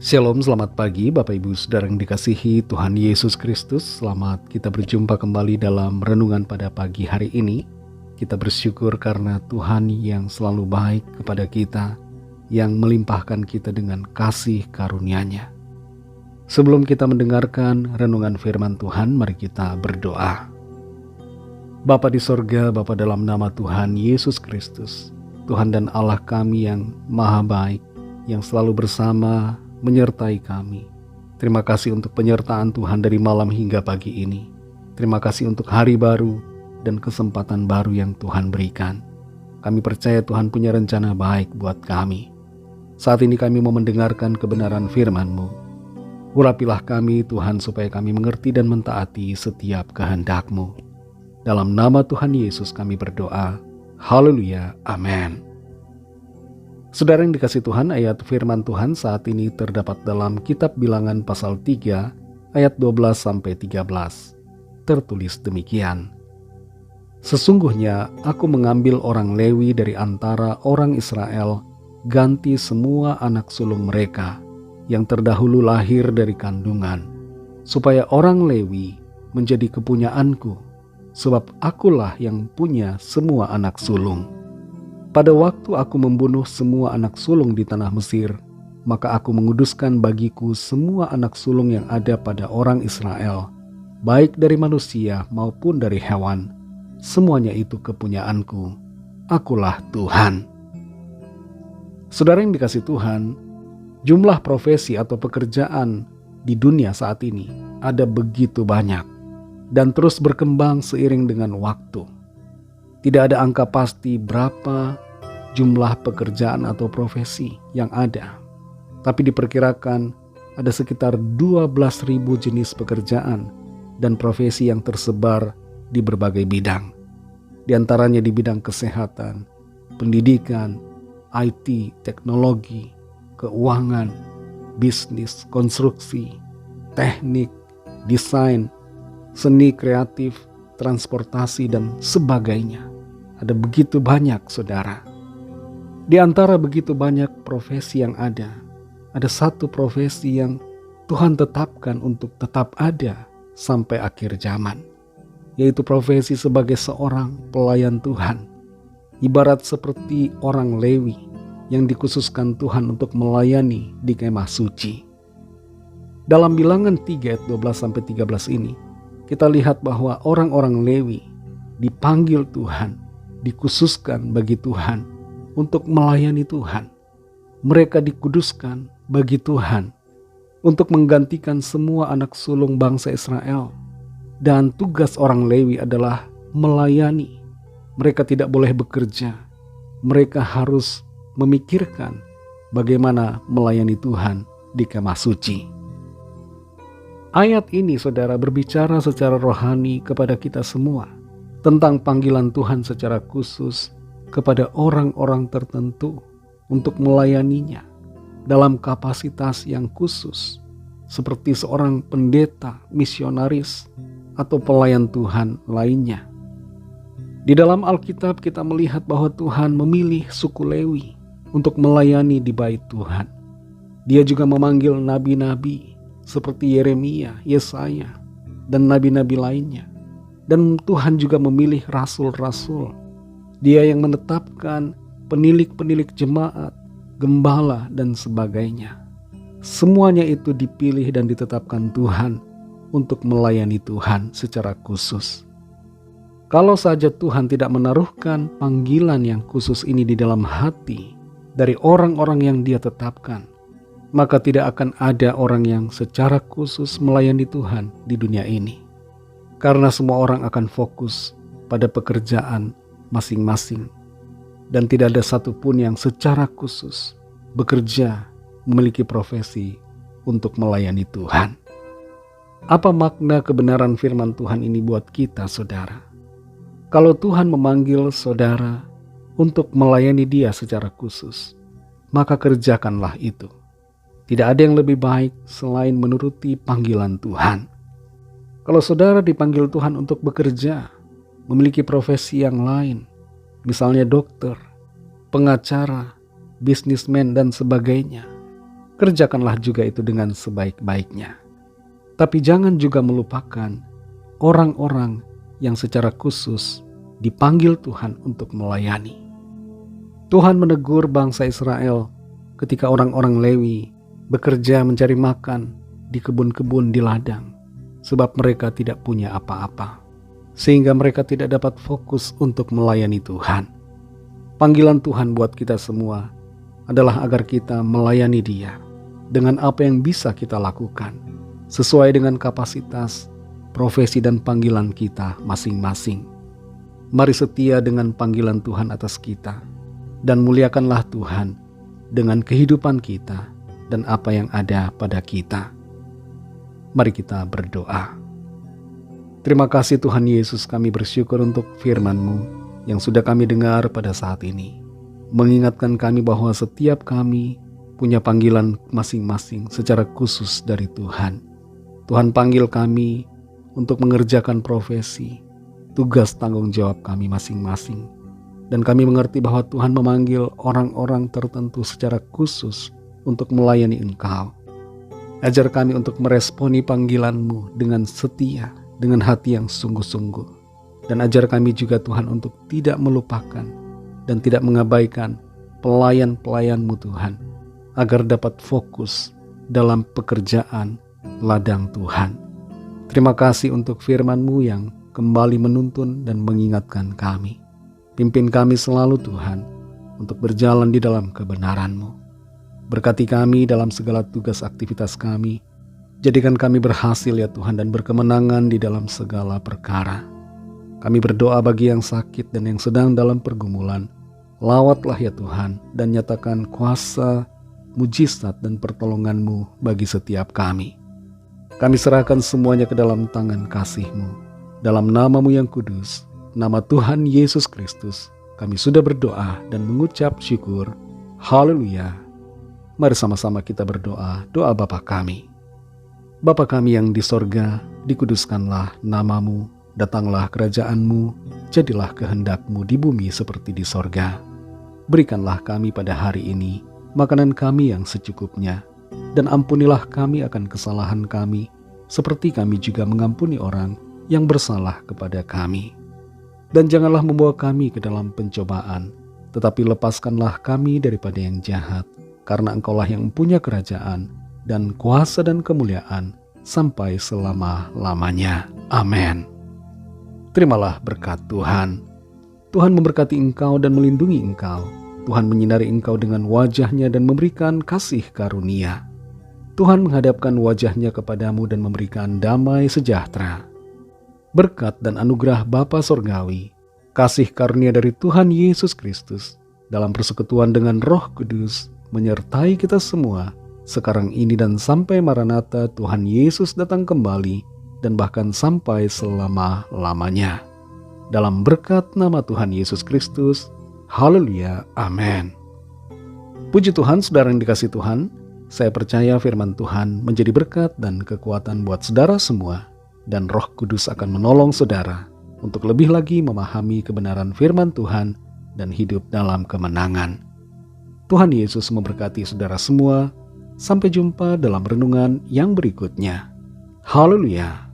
Shalom, selamat pagi Bapak Ibu Saudara yang dikasihi Tuhan Yesus Kristus. Selamat kita berjumpa kembali dalam renungan pada pagi hari ini. Kita bersyukur karena Tuhan yang selalu baik kepada kita, yang melimpahkan kita dengan kasih karunia-Nya. Sebelum kita mendengarkan renungan firman Tuhan, mari kita berdoa. Bapa di sorga, Bapa dalam nama Tuhan Yesus Kristus, Tuhan dan Allah kami yang maha baik, yang selalu bersama menyertai kami. Terima kasih untuk penyertaan Tuhan dari malam hingga pagi ini. Terima kasih untuk hari baru dan kesempatan baru yang Tuhan berikan. Kami percaya Tuhan punya rencana baik buat kami. Saat ini kami mau mendengarkan kebenaran firman-Mu. Urapilah kami Tuhan supaya kami mengerti dan mentaati setiap kehendak-Mu. Dalam nama Tuhan Yesus kami berdoa. Haleluya, amin. Saudara yang dikasih Tuhan, ayat firman Tuhan saat ini terdapat dalam kitab Bilangan pasal 3 ayat 12-13. Tertulis demikian. Sesungguhnya aku mengambil orang Lewi dari antara orang Israel, ganti semua anak sulung mereka yang terdahulu lahir dari kandungan, supaya orang Lewi menjadi kepunyaanku, sebab akulah yang punya semua anak sulung. Pada waktu aku membunuh semua anak sulung di tanah Mesir, maka aku menguduskan bagiku semua anak sulung yang ada pada orang Israel, baik dari manusia maupun dari hewan. Semuanya itu kepunyaanku. Akulah Tuhan. Saudara yang dikasih Tuhan, jumlah profesi atau pekerjaan di dunia saat ini ada begitu banyak dan terus berkembang seiring dengan waktu. Tidak ada angka pasti berapa jumlah pekerjaan atau profesi yang ada. Tapi diperkirakan ada sekitar 12.000 jenis pekerjaan dan profesi yang tersebar di berbagai bidang. Di antaranya di bidang kesehatan, pendidikan, IT, teknologi, keuangan, bisnis, konstruksi, teknik, desain, seni kreatif, transportasi, dan sebagainya. Ada begitu banyak, saudara. Di antara begitu banyak profesi yang ada satu profesi yang Tuhan tetapkan untuk tetap ada sampai akhir zaman, yaitu profesi sebagai seorang pelayan Tuhan. Ibarat seperti orang Lewi yang dikhususkan Tuhan untuk melayani di kemah suci. Dalam Bilangan 3 ayat 12-13 ini, kita lihat bahwa orang-orang Lewi dipanggil Tuhan, dikhususkan bagi Tuhan untuk melayani Tuhan. Mereka dikuduskan bagi Tuhan untuk menggantikan semua anak sulung bangsa Israel. Dan tugas orang Lewi adalah melayani. Mereka tidak boleh bekerja. Mereka harus memikirkan bagaimana melayani Tuhan di kemah suci. Ayat ini, saudara, berbicara secara rohani kepada kita semua tentang panggilan Tuhan secara khusus kepada orang-orang tertentu untuk melayaninya dalam kapasitas yang khusus, seperti seorang pendeta, misionaris, atau pelayan Tuhan lainnya. Di dalam Alkitab kita melihat bahwa Tuhan memilih suku Lewi untuk melayani di bait Tuhan. Dia juga memanggil nabi-nabi seperti Yeremia, Yesaya, dan nabi-nabi lainnya. Dan Tuhan juga memilih rasul-rasul. Dia yang menetapkan penilik-penilik jemaat, gembala, dan sebagainya. Semuanya itu dipilih dan ditetapkan Tuhan untuk melayani Tuhan secara khusus. Kalau saja Tuhan tidak menaruhkan panggilan yang khusus ini di dalam hati dari orang-orang yang Dia tetapkan, maka tidak akan ada orang yang secara khusus melayani Tuhan di dunia ini. Karena semua orang akan fokus pada pekerjaan masing-masing. Dan tidak ada satupun yang secara khusus bekerja, memiliki profesi untuk melayani Tuhan. Apa makna kebenaran firman Tuhan ini buat kita, saudara? Kalau Tuhan memanggil saudara untuk melayani Dia secara khusus, maka kerjakanlah itu. Tidak ada yang lebih baik selain menuruti panggilan Tuhan. Kalau saudara dipanggil Tuhan untuk bekerja, memiliki profesi yang lain, misalnya dokter, pengacara, bisnismen, dan sebagainya, kerjakanlah juga itu dengan sebaik-baiknya. Tapi jangan juga melupakan orang-orang yang secara khusus dipanggil Tuhan untuk melayani. Tuhan menegur bangsa Israel ketika orang-orang Lewi bekerja mencari makan di kebun-kebun di ladang, sebab mereka tidak punya apa-apa, sehingga mereka tidak dapat fokus untuk melayani Tuhan. Panggilan Tuhan buat kita semua adalah agar kita melayani Dia dengan apa yang bisa kita lakukan, sesuai dengan kapasitas, profesi dan panggilan kita masing-masing. Mari setia dengan panggilan Tuhan atas kita, dan muliakanlah Tuhan dengan kehidupan kita dan apa yang ada pada kita. Mari kita berdoa. Terima kasih Tuhan Yesus, kami bersyukur untuk firman-Mu yang sudah kami dengar pada saat ini. Mengingatkan kami bahwa setiap kami punya panggilan masing-masing secara khusus dari Tuhan. Tuhan panggil kami untuk mengerjakan profesi, tugas tanggung jawab kami masing-masing. Dan kami mengerti bahwa Tuhan memanggil orang-orang tertentu secara khusus untuk melayani Engkau. Ajar kami untuk meresponi panggilan-Mu dengan setia, dengan hati yang sungguh-sungguh. Dan ajar kami juga Tuhan untuk tidak melupakan dan tidak mengabaikan pelayan-pelayan-Mu Tuhan, agar dapat fokus dalam pekerjaan ladang Tuhan. Terima kasih untuk firman-Mu yang kembali menuntun dan mengingatkan kami. Pimpin kami selalu Tuhan untuk berjalan di dalam kebenaran-Mu. Berkati kami dalam segala tugas aktivitas kami. Jadikan kami berhasil ya Tuhan dan berkemenangan di dalam segala perkara. Kami berdoa bagi yang sakit dan yang sedang dalam pergumulan. Lawatlah ya Tuhan dan nyatakan kuasa, mujizat dan pertolongan-Mu bagi setiap kami. Kami serahkan semuanya ke dalam tangan kasih-Mu. Dalam nama-Mu yang kudus, nama Tuhan Yesus Kristus, kami sudah berdoa dan mengucap syukur. Haleluya. Mari sama-sama kita berdoa, doa Bapa kami. Bapa kami yang di sorga, dikuduskanlah nama-Mu, datanglah kerajaan-Mu, jadilah kehendak-Mu di bumi seperti di sorga. Berikanlah kami pada hari ini makanan kami yang secukupnya, dan ampunilah kami akan kesalahan kami, seperti kami juga mengampuni orang yang bersalah kepada kami. Dan janganlah membawa kami ke dalam pencobaan, tetapi lepaskanlah kami daripada yang jahat, karena Engkaulah yang mempunyai kerajaan dan kuasa dan kemuliaan sampai selama-lamanya. Amin. Terimalah berkat Tuhan. Tuhan memberkati engkau dan melindungi engkau. Tuhan menyinari engkau dengan wajah-Nya dan memberikan kasih karunia. Tuhan menghadapkan wajah-Nya kepadamu dan memberikan damai sejahtera. Berkat dan anugerah Bapa Sorgawi, kasih karunia dari Tuhan Yesus Kristus, dalam persekutuan dengan Roh Kudus, menyertai kita semua, sekarang ini dan sampai Maranatha Tuhan Yesus datang kembali, dan bahkan sampai selama-lamanya. Dalam berkat nama Tuhan Yesus Kristus, haleluya, amin. Puji Tuhan, saudara yang dikasihi Tuhan, saya percaya firman Tuhan menjadi berkat dan kekuatan buat saudara semua, dan Roh Kudus akan menolong saudara untuk lebih lagi memahami kebenaran firman Tuhan dan hidup dalam kemenangan. Tuhan Yesus memberkati saudara semua. Sampai jumpa dalam renungan yang berikutnya. Haleluya.